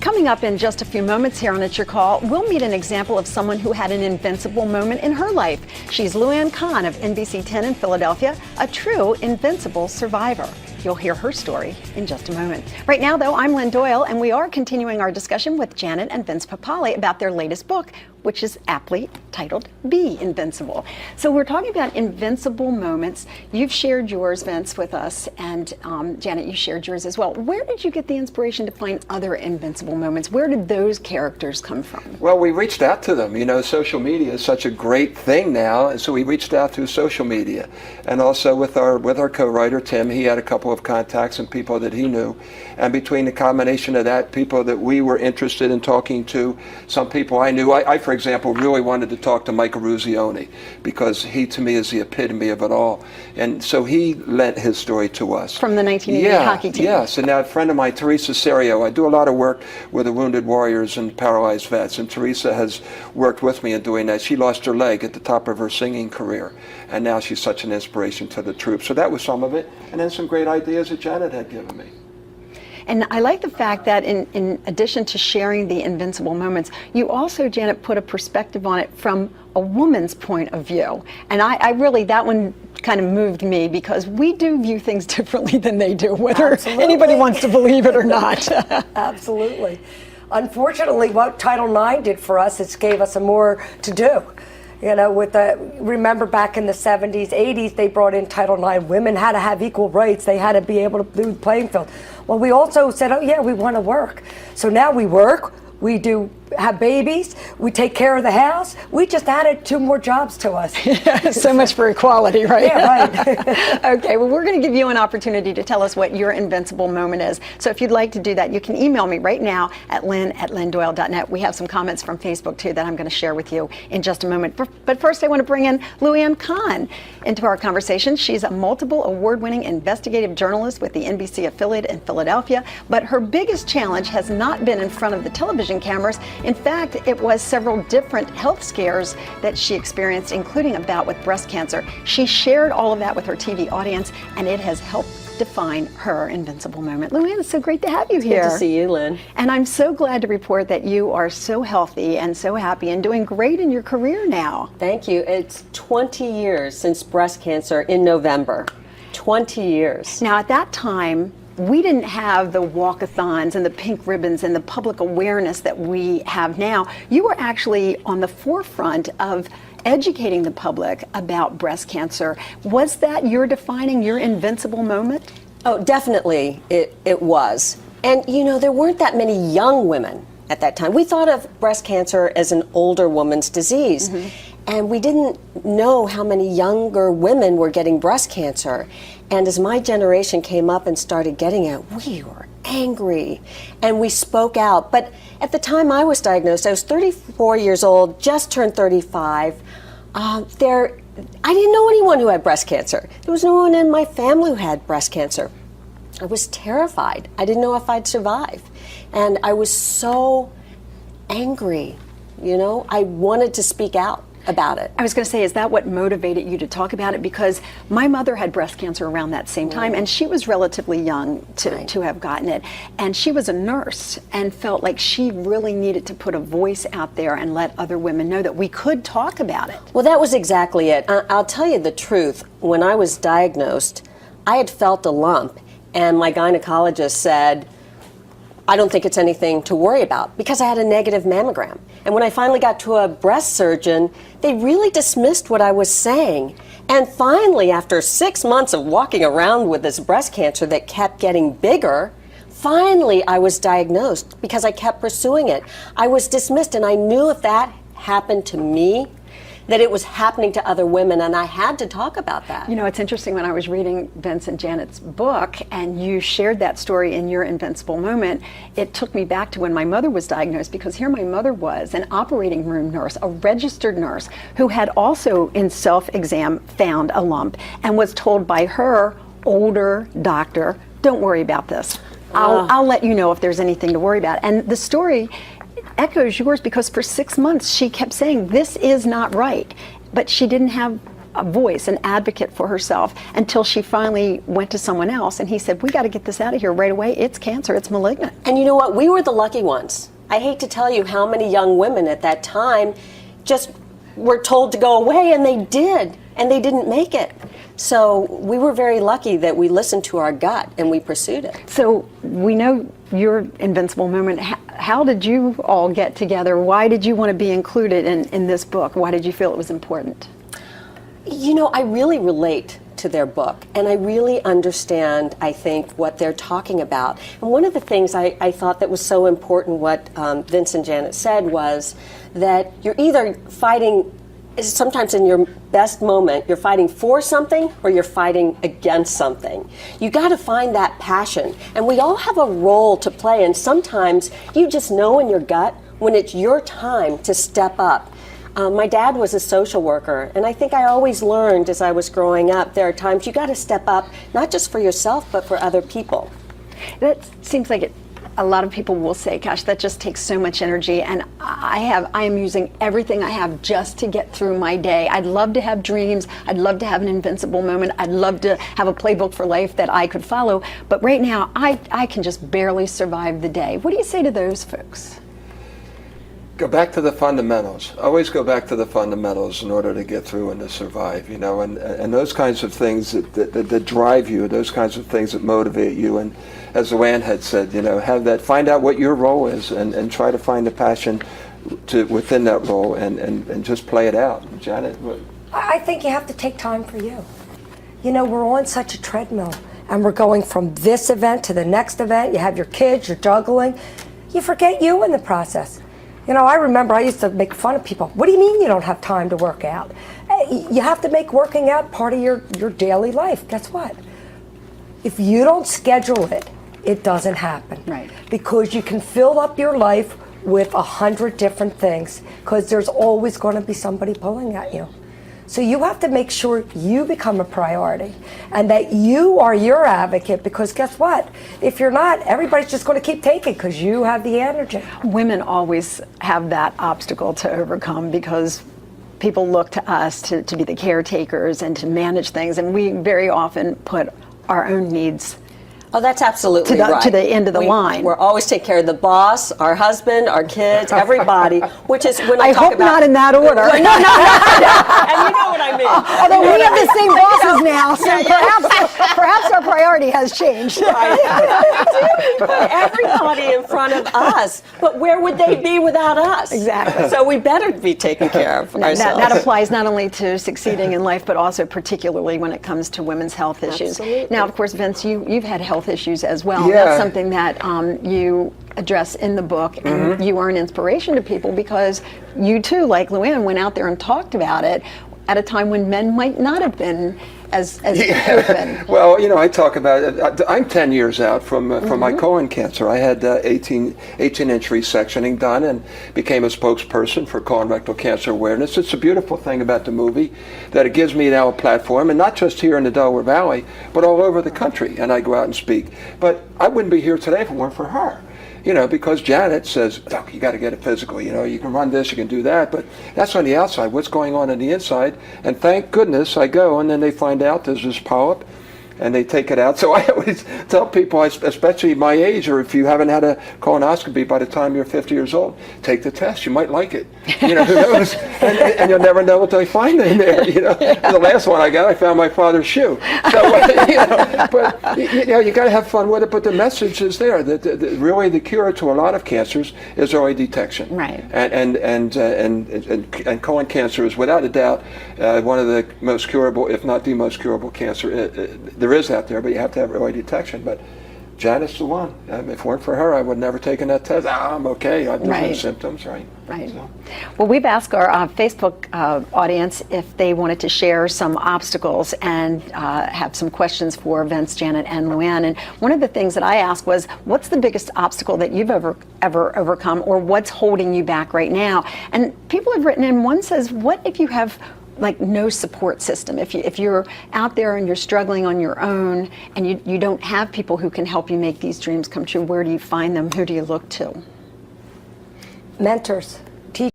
Coming up in just a few moments here on It's Your Call, we'll meet an example of someone who had an invincible moment in her life. She's Luann Kahn of NBC 10 in Philadelphia, a true invincible survivor. You'll hear her story in just a moment. Right now, though, I'm Lynn Doyle, and we are continuing our discussion with Janet and Vince Papale about their latest book, which is aptly titled Be Invincible. So we're talking about invincible moments. You've shared yours, Vince, with us, and Janet, you shared yours as well. Where did you get the inspiration to find other invincible moments? Where did those characters come from? Well, we reached out to them. You know, social media is such a great thing now, and so we reached out through social media. And also with our co-writer, Tim, he had a couple of contacts and people that he knew. And between the combination of that, people that we were interested in talking to, some people I knew. I for example, really wanted to talk to Michael Ruzioni because he, to me, is the epitome of it all. And so he lent his story to us. From the 1980 hockey team. Yes, and now a friend of mine, Teresa Serio, I do a lot of work with the wounded warriors and paralyzed vets, and Teresa has worked with me in doing that. She lost her leg at the top of her singing career, and now she's such an inspiration to the troops. So that was some of it, and then some great ideas that Janet had given me. And I like the fact that in addition to sharing the invincible moments, you also, Janet, put a perspective on it from a woman's point of view. And I really, that one kind of moved me because we do view things differently than they do, whether Absolutely. Anybody wants to believe it or not. Absolutely. Unfortunately, what Title IX did for us is gave us more to do. You know, remember back in the 70s, 80s, they brought in Title IX. Women had to have equal rights. They had to be able to do the playing field. Well, we also said, oh yeah, we want to work. So now we work, we have babies, we take care of the house. We just added 2 more jobs to us. So much for equality, right? Yeah, right. Okay, well, we're going to give you an opportunity to tell us what your invincible moment is. So if you'd like to do that, you can email me right now at lynn@lynndoyle.net. We have some comments from Facebook, too, that I'm going to share with you in just a moment. But first, I want to bring in Luann Kahn into our conversation. She's a multiple award-winning investigative journalist with the NBC affiliate in Philadelphia. But her biggest challenge has not been in front of the television cameras. In fact, it was several different health scares that she experienced, including a bout with breast cancer. She shared all of that with her TV audience, and it has helped define her invincible moment. Luann, it's so great to have you here. Good to see you, Lynn. And I'm so glad to report that you are so healthy and so happy and doing great in your career now. Thank you. It's 20 years since breast cancer in November. 20 years. Now, at that time, we didn't have the walkathons and the pink ribbons and the public awareness that we have now. You were actually on the forefront of educating the public about breast cancer. Was that your defining, your invincible moment? Oh, definitely it was. And you know, there weren't that many young women at that time. We thought of breast cancer as an older woman's disease. Mm-hmm. And we didn't know how many younger women were getting breast cancer. And as my generation came up and started getting it, we were angry and we spoke out. But at the time I was diagnosed, I was 34 years old, just turned 35. I didn't know anyone who had breast cancer. There was no one in my family who had breast cancer. I was terrified. I didn't know if I'd survive. And I was so angry, you know, I wanted to speak out about it. I was going to say, is that what motivated you to talk about it? Because my mother had breast cancer around that same time, and she was relatively young to have gotten it. And she was a nurse and felt like she really needed to put a voice out there and let other women know that we could talk about it. Well, that was exactly it. I'll tell you the truth. When I was diagnosed, I had felt a lump, and my gynecologist said, I don't think it's anything to worry about, because I had a negative mammogram. And when I finally got to a breast surgeon, they really dismissed what I was saying. And finally, after 6 months of walking around with this breast cancer that kept getting bigger, finally I was diagnosed because I kept pursuing it. I was dismissed, and I knew if that happened to me, that it was happening to other women, and I had to talk about that. You know, it's interesting, when I was reading Vince and Janet's book, and you shared that story in your invincible moment, it took me back to when my mother was diagnosed, because here my mother was an operating room nurse, a registered nurse, who had also in self-exam found a lump and was told by her older doctor, don't worry about this. I'll let you know if there's anything to worry about. And the story echoes yours, because for 6 months she kept saying, this is not right. But she didn't have a voice, an advocate for herself, until she finally went to someone else, and he said, we got to get this out of here right away. It's cancer. It's malignant. And you know what? We were the lucky ones. I hate to tell you how many young women at that time just were told to go away, and they did, and they didn't make it. So we were very lucky that we listened to our gut and we pursued it. So we know your invincible moment. How did you all get together? Why did you want to be included in this book? Why did you feel it was important? You know, I really relate to their book, and I really understand, I think, what they're talking about. And one of the things I thought that was so important, what Vince and Janet said, was that you're either fighting, sometimes in your best moment, you're fighting for something or you're fighting against something. You got to find that passion. And we all have a role to play, and sometimes you just know in your gut when it's your time to step up. My dad was a social worker, and I think I always learned as I was growing up, there are times you got to step up, not just for yourself, but for other people. That seems like a lot of people will say, gosh, that just takes so much energy, and I am using everything I have just to get through my day. I'd love to have dreams. I'd love to have an invincible moment. I'd love to have a playbook for life that I could follow. But right now, I can just barely survive the day. What do you say to those folks? Go back to the fundamentals. Always go back to the fundamentals in order to get through and to survive, you know, and those kinds of things that drive you, those kinds of things that motivate you. And as Luann had said, you know, find out what your role is and try to find the passion within that role and just play it out. Janet? What? I think you have to take time for you. You know, we're on such a treadmill, and we're going from this event to the next event. You have your kids, you're juggling. You forget you in the process. You know, I remember I used to make fun of people. What do you mean you don't have time to work out? You have to make working out part of your daily life. Guess what? If you don't schedule it, it doesn't happen. Right. Because you can fill up your life with 100 different things, because there's always going to be somebody pulling at you. So you have to make sure you become a priority and that you are your advocate, because guess what? If you're not, everybody's just going to keep taking because you have the energy. Women always have that obstacle to overcome because people look to us to be the caretakers and to manage things, and we very often put our own needs Oh, that's absolutely right. To the end of the line. We're always take care of the boss, our husband, our kids, everybody, which is when I talk hope about... not in that order. Well, no. And you know what I mean. Although we have the same bosses now, so perhaps our priority has changed. Right. Put everybody in front of us, but where would they be without us? Exactly. So we better be taking care of ourselves. That applies not only to succeeding in life, but also particularly when it comes to women's health issues. Absolutely. Now, of course, Vince, you've had health issues as well. Yeah. That's something that you address in the book, and you are an inspiration to people because you too, like Luann, went out there and talked about it at a time when men might not have been as open. Well, you know, I talk about it. I'm 10 years out from my colon cancer. I had 18-inch resectioning done and became a spokesperson for colon rectal cancer awareness. It's a beautiful thing about the movie that it gives me now a platform, and not just here in the Delaware Valley, but all over the country, and I go out and speak. But I wouldn't be here today if it weren't for her. You know, because Janet says, look, you got to get it physical. You know, you can run this, you can do that, but that's on the outside. What's going on the inside? And thank goodness I go, and then they find out there's this polyp, and they take it out. So I always tell people, especially my age, or if you haven't had a colonoscopy by the time you're 50 years old, take the test. You might like it. You know, who knows? And you'll never know what they find in there. You know, the last one I got, I found my father's shoe. So, you know, but you know, you got to have fun with it. But the message is there that really the cure to a lot of cancers is early detection. Right. And colon cancer is without a doubt one of the most curable, if not the most curable cancer there is out there, but you have to have early detection. But Janet's the one. If it weren't for her, I would never taken that test. I'm okay. There's no symptoms, right? Right. So. Well, we've asked our Facebook audience if they wanted to share some obstacles and have some questions for Vince, Janet, and Luann. And one of the things that I asked was, what's the biggest obstacle that you've ever overcome, or what's holding you back right now? And people have written in. One says, what if you have like no support system? If you're out there and you're struggling on your own and you don't have people who can help you make these dreams come true, where do you find them? Who do you look to? Mentors.